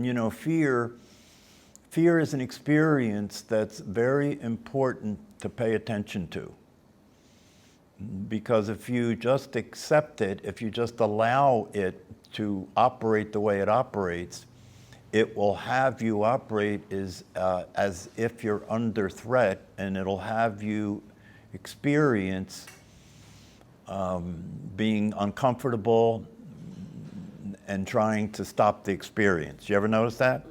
You know, fear is an experience that's very important to pay attention to. Because if you just accept it, if you just allow it to operate the way it operates, it will have you operate as if you're under threat, and it'll have you experience being uncomfortable and trying to stop the experience. You ever notice that?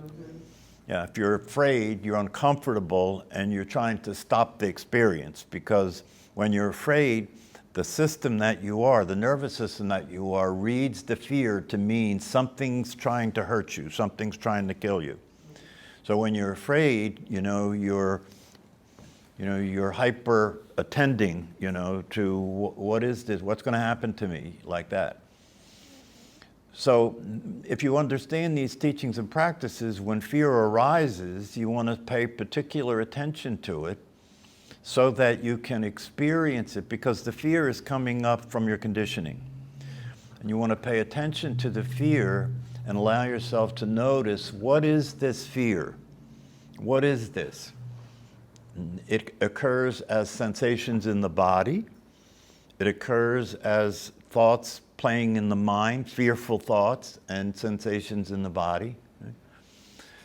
Yeah, if you're afraid, you're uncomfortable, and you're trying to stop the experience, because when you're afraid, the system that you are, the nervous system that you are, reads the fear to mean something's trying to hurt you, something's trying to kill you. So when you're afraid, you're hyper attending, to what is this, what's going to happen to me, like that. So if you understand these teachings and practices, when fear arises, you want to pay particular attention to it so that you can experience it, because the fear is coming up from your conditioning. And you want to pay attention to the fear and allow yourself to notice, what is this fear? What is this? It occurs as sensations in the body. It occurs as thoughts playing in the mind, fearful thoughts and sensations in the body.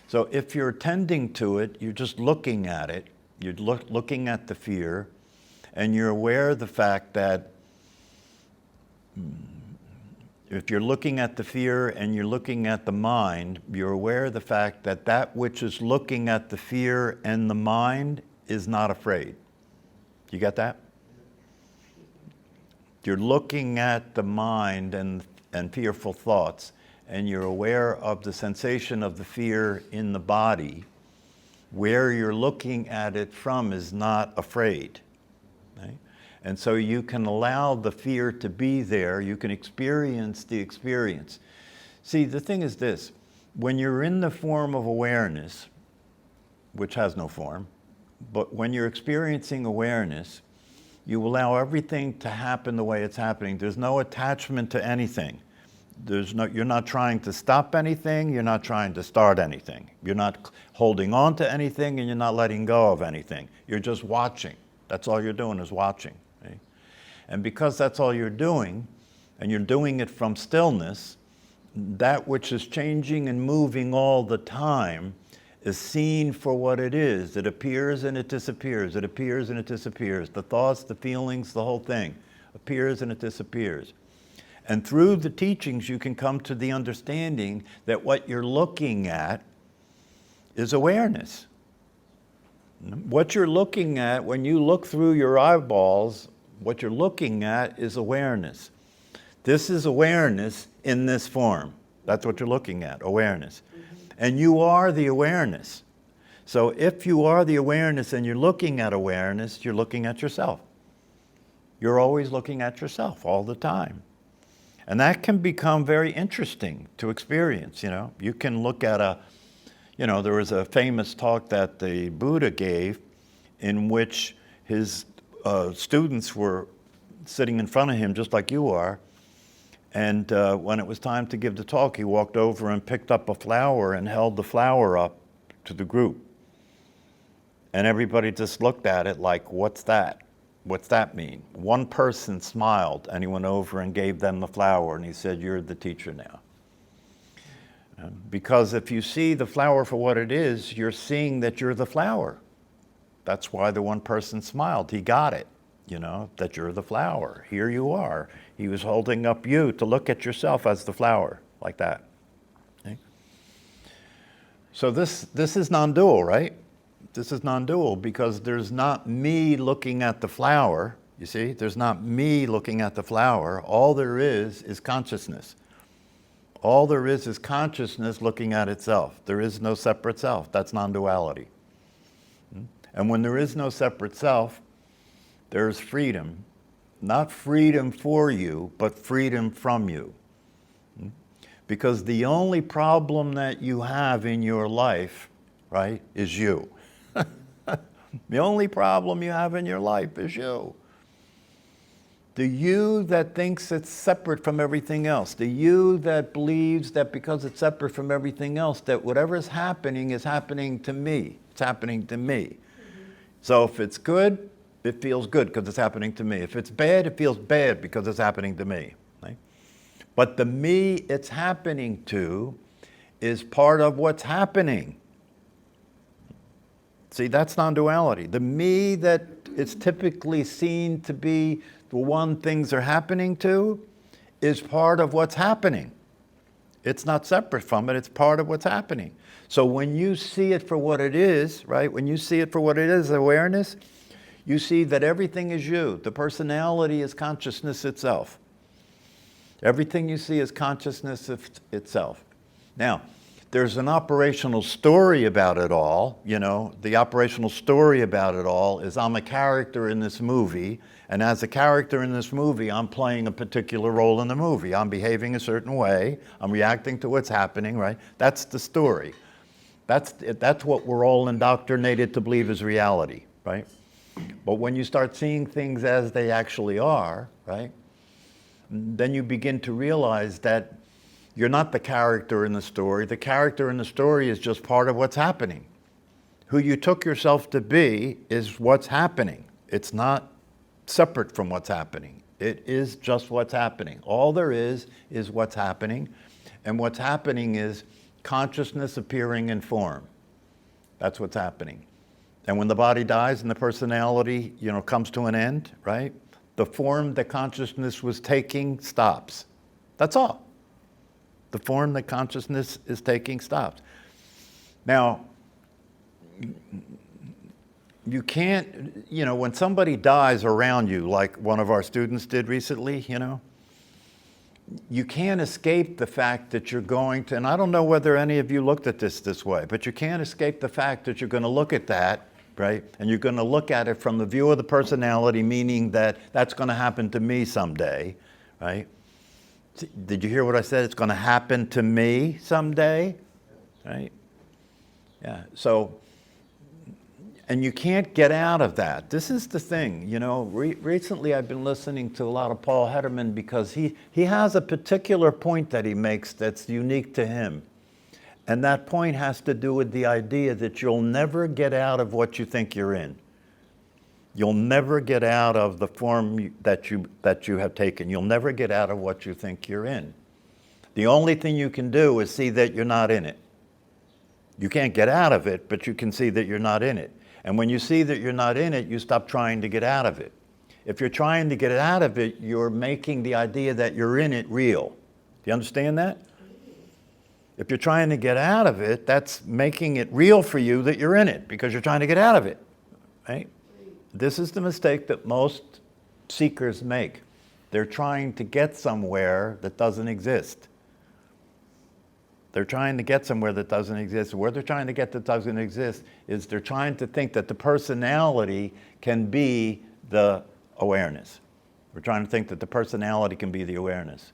So if you're tending to it, you're just looking at it, you're looking at the fear, and you're aware of the fact that if you're looking at the fear and you're looking at the mind, you're aware of the fact that that which is looking at the fear and the mind is not afraid. You get that? You're looking at the mind and fearful thoughts, and you're aware of the sensation of the fear in the body. Where you're looking at it from is not afraid. Right? And so you can allow the fear to be there. You can experience the experience. See, the thing is this. When you're in the form of awareness, which has no form, but when you're experiencing awareness, you allow everything to happen the way it's happening. There's no attachment to anything. You're not trying to stop anything. You're not trying to start anything. You're not holding on to anything, and you're not letting go of anything. You're just watching. That's all you're doing, is watching. Right? And because that's all you're doing, and you're doing it from stillness, that which is changing and moving all the time is seen for what it is. It appears and it disappears. It appears and it disappears. The thoughts, the feelings, the whole thing appears and it disappears. And through the teachings, you can come to the understanding that what you're looking at is awareness. What you're looking at, when you look through your eyeballs, what you're looking at is awareness. This is awareness in this form. That's what you're looking at, awareness. And you are the awareness. So if you are the awareness and you're looking at awareness, you're looking at yourself. You're always looking at yourself all the time. And that can become very interesting to experience, You can look at there was a famous talk that the Buddha gave in which his students were sitting in front of him just like you are. And when it was time to give the talk, he walked over and picked up a flower and held the flower up to the group. And everybody just looked at it like, what's that? What's that mean? One person smiled, and he went over and gave them the flower, and he said, you're the teacher now. Because if you see the flower for what it is, you're seeing that you're the flower. That's why the one person smiled. He got it, that you're the flower. Here you are. He was holding up you to look at yourself as the flower, like that. Okay? So this is non-dual, right? This is non-dual because there's not me looking at the flower, you see? There's not me looking at the flower. All there is consciousness. All there is consciousness looking at itself. There is no separate self. That's non-duality. And when there is no separate self, there's freedom. Not freedom for you, but freedom from you. Because the only problem that you have in your life, right, is you. The only problem you have in your life is you. The you that thinks it's separate from everything else. The you that believes that because it's separate from everything else, that whatever is happening to me. It's happening to me. So if it's good, it feels good because it's happening to me. If it's bad, it feels bad because it's happening to me. Right? But the me it's happening to is part of what's happening. See, that's non-duality. The me that is typically seen to be the one things are happening to is part of what's happening. It's not separate from it, it's part of what's happening. So when you see it for what it is, right, when you see it for what it is, awareness, you see that everything is you. The personality is consciousness itself. Everything you see is consciousness itself. Now, there's an operational story about it all. You know, the operational story about it all is I'm a character in this movie, and as a character in this movie, I'm playing a particular role in the movie. I'm behaving a certain way. I'm reacting to what's happening, right? That's the story. That's what we're all indoctrinated to believe is reality, right? But when you start seeing things as they actually are, right, then you begin to realize that you're not the character in the story. The character in the story is just part of what's happening. Who you took yourself to be is what's happening. It's not separate from what's happening. It is just what's happening. All there is what's happening. And what's happening is consciousness appearing in form. That's what's happening. And when the body dies and the personality, comes to an end, right? The form that consciousness was taking stops. That's all. The form that consciousness is taking stops. Now, you can't, when somebody dies around you, like one of our students did recently, you can't escape the fact that you're going to, and I don't know whether any of you looked at this way, but you can't escape the fact that you're going to look at that, right? And you're going to look at it from the view of the personality, meaning that that's going to happen to me someday, right? Did you hear what I said? It's going to happen to me someday, right? Yeah, so, and you can't get out of that. This is the thing, recently I've been listening to a lot of Paul Hederman because he has a particular point that he makes that's unique to him. And that point has to do with the idea that you'll never get out of what you think you're in. You'll never get out of the form that you have taken. You'll never get out of what you think you're in. The only thing you can do is see that you're not in it. You can't get out of it, but you can see that you're not in it. And when you see that you're not in it, you stop trying to get out of it. If you're trying to get out of it, you're making the idea that you're in it real. Do you understand that? If you're trying to get out of it, that's making it real for you that you're in it because you're trying to get out of it, right? This is the mistake that most seekers make. They're trying to get somewhere that doesn't exist. They're trying to get somewhere that doesn't exist. Where they're trying to get that doesn't exist is they're trying to think that the personality can be the awareness. We're trying to think that the personality can be the awareness.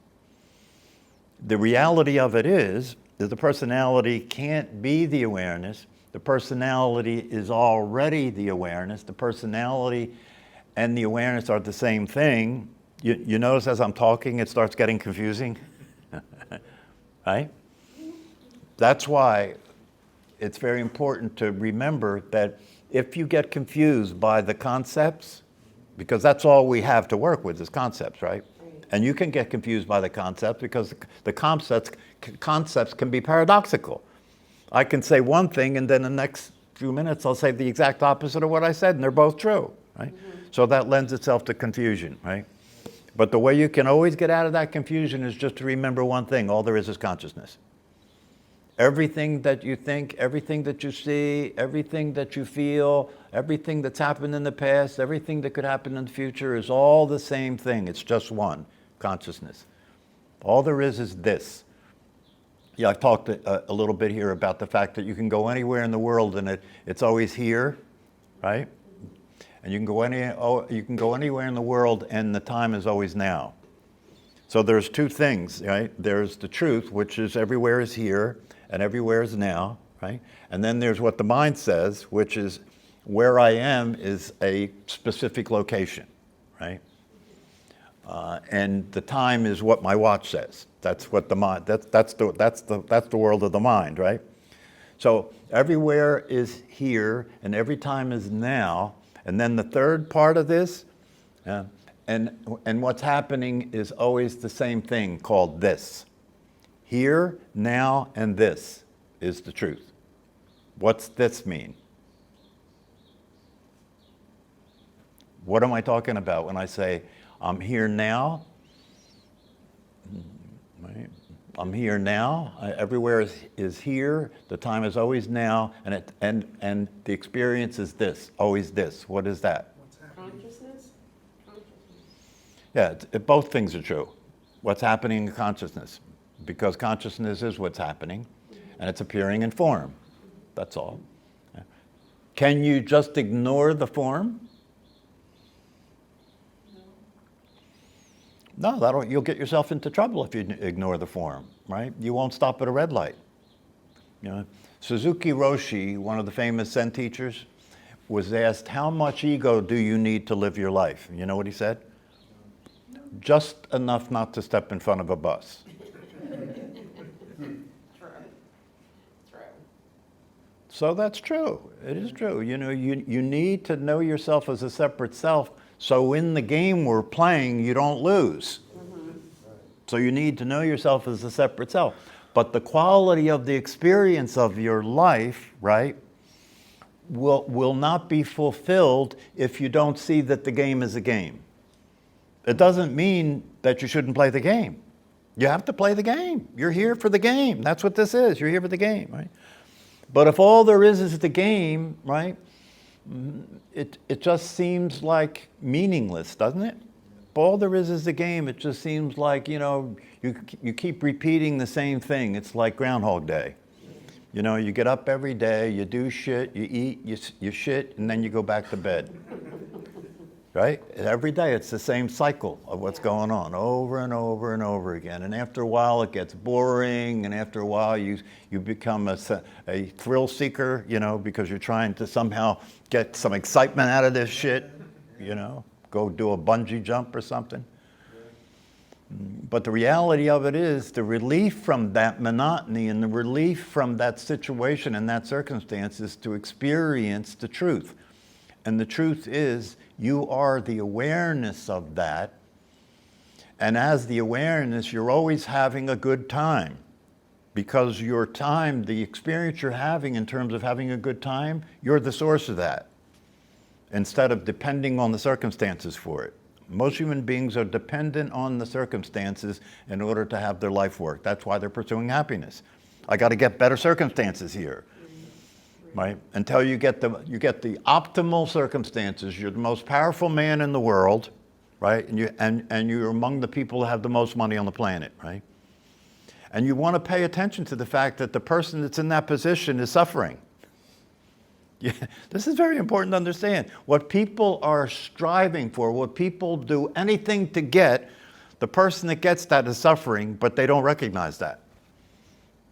The reality of it is that the personality can't be the awareness. The personality is already the awareness. The personality and the awareness are the same thing. You notice as I'm talking, it starts getting confusing, right? That's why it's very important to remember that if you get confused by the concepts, because that's all we have to work with is concepts, right? And you can get confused by the concepts because the concepts can be paradoxical. I can say one thing and then the next few minutes I'll say the exact opposite of what I said and they're both true, right? Mm-hmm. So that lends itself to confusion, right? But the way you can always get out of that confusion is just to remember one thing, all there is consciousness. Everything that you think, everything that you see, everything that you feel, everything that's happened in the past, everything that could happen in the future is all the same thing. It's just one, consciousness. All there is this. Yeah, I've talked a little bit here about the fact that you can go anywhere in the world and it's always here, right? And you can go anywhere in the world and the time is always now. So there's two things, right? There's the truth, which is everywhere is here and everywhere is now, right? And then there's what the mind says, which is where I am is a specific location, right? And the time is what my watch says. That's what the mind. That's the world of the mind, right? So everywhere is here, and every time is now. And then the third part of this, and what's happening is always the same thing called this. Here, now, and this is the truth. What's this mean? What am I talking about when I say, I'm here now? Right? I'm here now. Everywhere is here. The time is always now, and the experience is this, always this. What is that? Consciousness? Yeah, both things are true. What's happening in consciousness? Because consciousness is what's happening, and it's appearing in form. That's all. Can you just ignore the form? No, you'll get yourself into trouble if you ignore the form, right? You won't stop at a red light. You know, Suzuki Roshi, one of the famous Zen teachers, was asked, how much ego do you need to live your life? You know what he said? Just enough not to step in front of a bus. True. So that's true. It is true. You know, you need to know yourself as a separate self, so in the game we're playing, you don't lose. Mm-hmm. So you need to know yourself as a separate self. But the quality of the experience of your life, right, will not be fulfilled if you don't see that the game is a game. It doesn't mean that you shouldn't play the game. You have to play the game. You're here for the game. That's what this is. You're here for the game, right? But if all there is the game, right, it just seems like meaningless, doesn't it? If all there is the game, it just seems like, you know, you keep repeating the same thing. It's like Groundhog Day. You know, you get up every day, you do shit, you eat, you shit, and then you go back to bed. Right? Every day it's the same cycle of what's going on over and over and over again. And after a while it gets boring, and after a while you become a thrill seeker, you know, because you're trying to somehow get some excitement out of this shit, you know, go do a bungee jump or something. But the reality of it is the relief from that monotony and the relief from that situation and that circumstance is to experience the truth. And the truth is, you are the awareness of that. And as the awareness, you're always having a good time. Because your time, the experience you're having in terms of having a good time, you're the source of that. Instead of depending on the circumstances for it. Most human beings are dependent on the circumstances in order to have their life work. That's why they're pursuing happiness. I got to get better circumstances here. Right? Until you get the optimal circumstances, you're the most powerful man in the world, right? And you're among the people who have the most money on the planet, right? And you want to pay attention to the fact that the person that's in that position is suffering. Yeah, this is very important to understand. What people are striving for, what people do anything to get, the person that gets that is suffering, but they don't recognize that.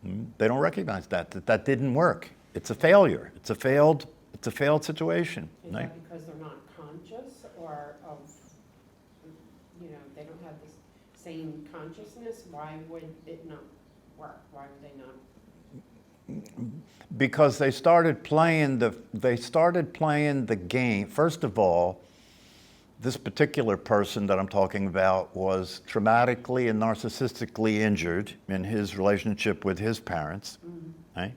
They don't recognize that didn't work. It's a failure. It's a failed situation. Is Right? that because they're not conscious, or of, you know, they don't have the same consciousness? Why would it not work? Why would they not? Because they started playing the game. First of all, this particular person that I'm talking about was traumatically and narcissistically injured in his relationship with his parents. Mm-hmm. Right?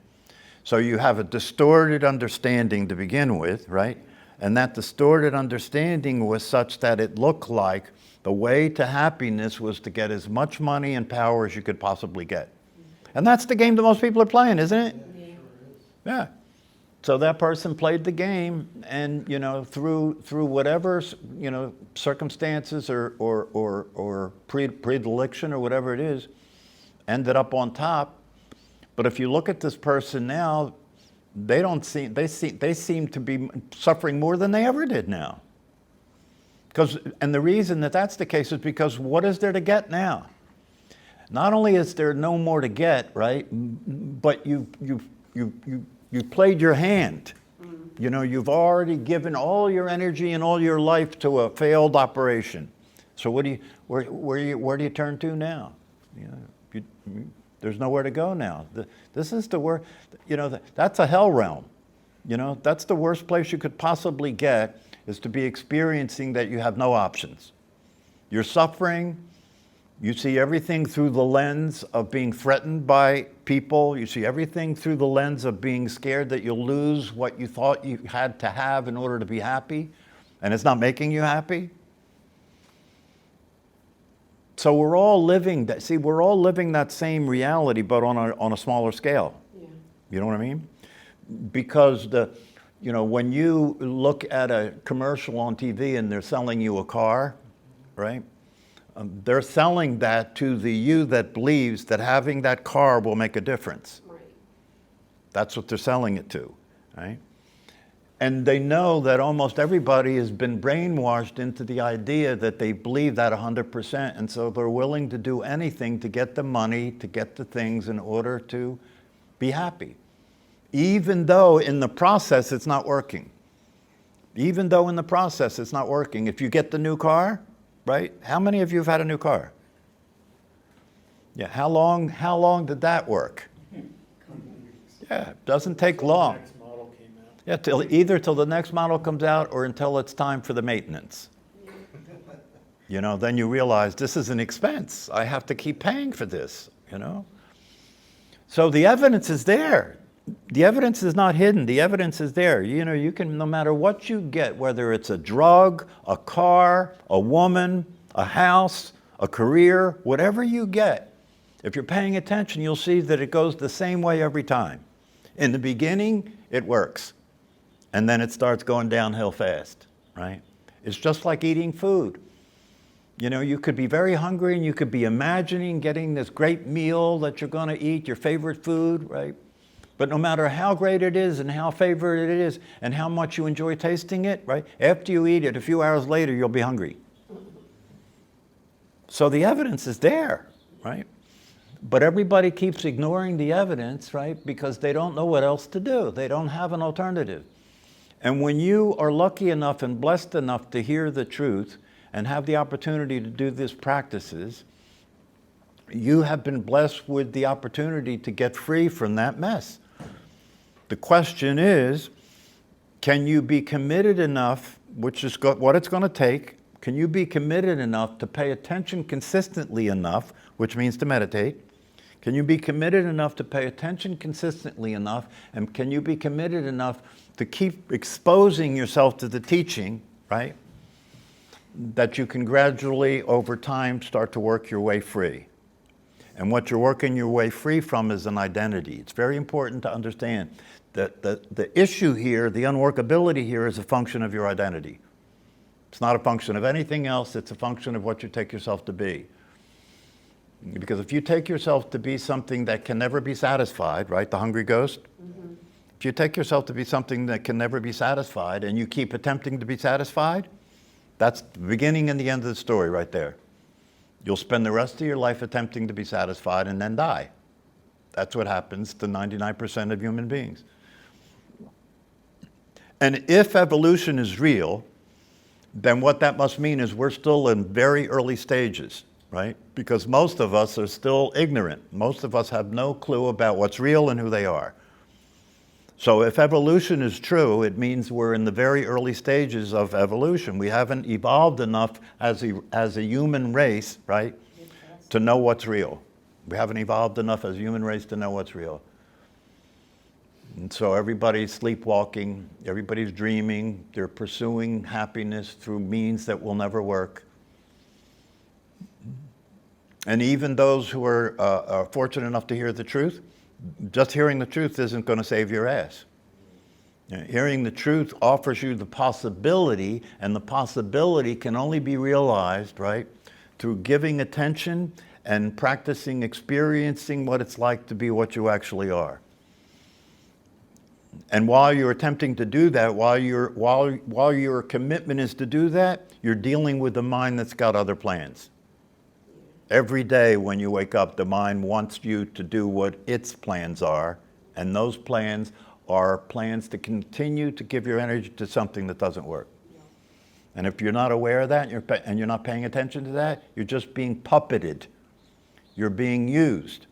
So you have a distorted understanding to begin with, right? And that distorted understanding was such that it looked like the way to happiness was to get as much money and power as you could possibly get. And that's the game that most people are playing, isn't it? Yeah. So that person played the game, and you know, through whatever, you know, circumstances or predilection or whatever it is, ended up on top. But if you look at this person now, they seem to be suffering more than they ever did now. And the reason that that's the case is because what is there to get now? Not only is there no more to get, right? But you played your hand. You know, you've already given all your energy and all your life to a failed operation. So where do you turn to now? You know, there's nowhere to go now. This is the worst. You know, that's a hell realm. You know, that's the worst place you could possibly get, is to be experiencing that you have no options. You're suffering. You see everything through the lens of being threatened by people. You see everything through the lens of being scared that you'll lose what you thought you had to have in order to be happy, and it's not making you happy. So we're all living that. See, we're all living that same reality, but on a smaller scale. Yeah. You know what I mean? Because when you look at a commercial on TV and they're selling you a car, right? They're selling that to the you that believes that having that car will make a difference. Right. That's what they're selling it to, right? And they know that almost everybody has been brainwashed into the idea that they believe that 100%, and so they're willing to do anything to get the money, to get the things in order to be happy. Even though in the process it's not working. Even though in the process it's not working. If you get the new car, right? How many of you have had a new car? Yeah, how long did that work? Yeah, it doesn't take long. Yeah, either till the next model comes out or until it's time for the maintenance. You know, then you realize this is an expense. I have to keep paying for this, you know? So the evidence is there. The evidence is not hidden. The evidence is there. You know, you can, no matter what you get, whether it's a drug, a car, a woman, a house, a career, whatever you get, if you're paying attention, you'll see that it goes the same way every time. In the beginning, it works. And then it starts going downhill fast, right? It's just like eating food. You know, you could be very hungry and you could be imagining getting this great meal that you're going to eat, your favorite food, right? But no matter how great it is and how favorite it is and how much you enjoy tasting it, right? After you eat it, a few hours later, you'll be hungry. So the evidence is there, right? But everybody keeps ignoring the evidence, right? Because they don't know what else to do. They don't have an alternative. And when you are lucky enough and blessed enough to hear the truth and have the opportunity to do these practices, you have been blessed with the opportunity to get free from that mess. The question is, can you be committed enough, which is what it's going to take, can you be committed enough to pay attention consistently enough, which means to meditate? Can you be committed enough to pay attention consistently enough? And can you be committed enough to keep exposing yourself to the teaching, right? That you can gradually, over time, start to work your way free. And what you're working your way free from is an identity. It's very important to understand that the issue here, the unworkability here, is a function of your identity. It's not a function of anything else. It's a function of what you take yourself to be. Because if you take yourself to be something that can never be satisfied, right, the hungry ghost, if you take yourself to be something that can never be satisfied and you keep attempting to be satisfied, that's the beginning and the end of the story right there. You'll spend the rest of your life attempting to be satisfied and then die. That's what happens to 99% of human beings. And if evolution is real, then what that must mean is we're still in very early stages, right? Because most of us are still ignorant. Most of us have no clue about what's real and who they are. So if evolution is true, it means we're in the very early stages of evolution. We haven't evolved enough as a human race, right, to know what's real. We haven't evolved enough as a human race to know what's real. And so everybody's sleepwalking, everybody's dreaming, they're pursuing happiness through means that will never work. And even those who are fortunate enough to hear the truth, just hearing the truth isn't going to save your ass. Hearing the truth offers you the possibility, and the possibility can only be realized, right, through giving attention and practicing experiencing what it's like to be what you actually are. And while you're attempting to do that, while your commitment is to do that, you're dealing with the mind that's got other plans. Every day when you wake up, the mind wants you to do what its plans are, and those plans are plans to continue to give your energy to something that doesn't work. And if you're not aware of that and you're not paying attention to that, you're just being puppeted. You're being used.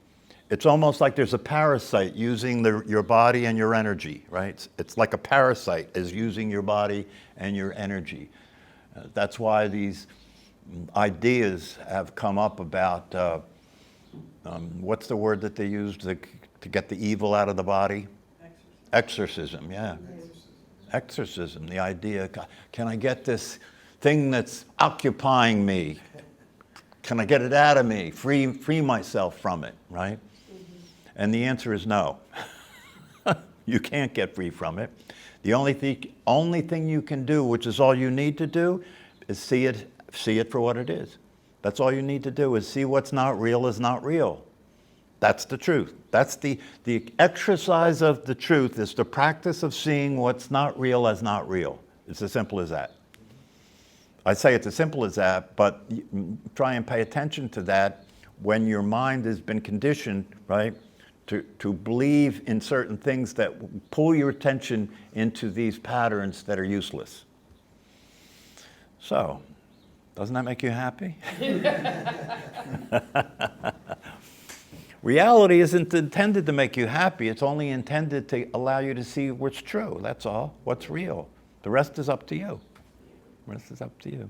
It's almost like there's a parasite using your body and your energy, right? It's like a parasite is using your body and your energy. That's why these ideas have come up about, what's the word that they use to get the evil out of the body? Exorcism, yeah. Exorcism, the idea, can I get this thing that's occupying me? Can I get it out of me? Free myself from it, right? And the answer is no. You can't get free from it. The only thing you can do, which is all you need to do, is see it for what it is. That's all you need to do, is see what's not real is not real. That's the truth. That's the exercise of the truth is the practice of seeing what's not real as not real. It's as simple as that. I say it's as simple as that, but try and pay attention to that when your mind has been conditioned, right, to believe in certain things that pull your attention into these patterns that are useless. So, doesn't that make you happy? Reality isn't intended to make you happy. It's only intended to allow you to see what's true. That's all. What's real. The rest is up to you. The rest is up to you.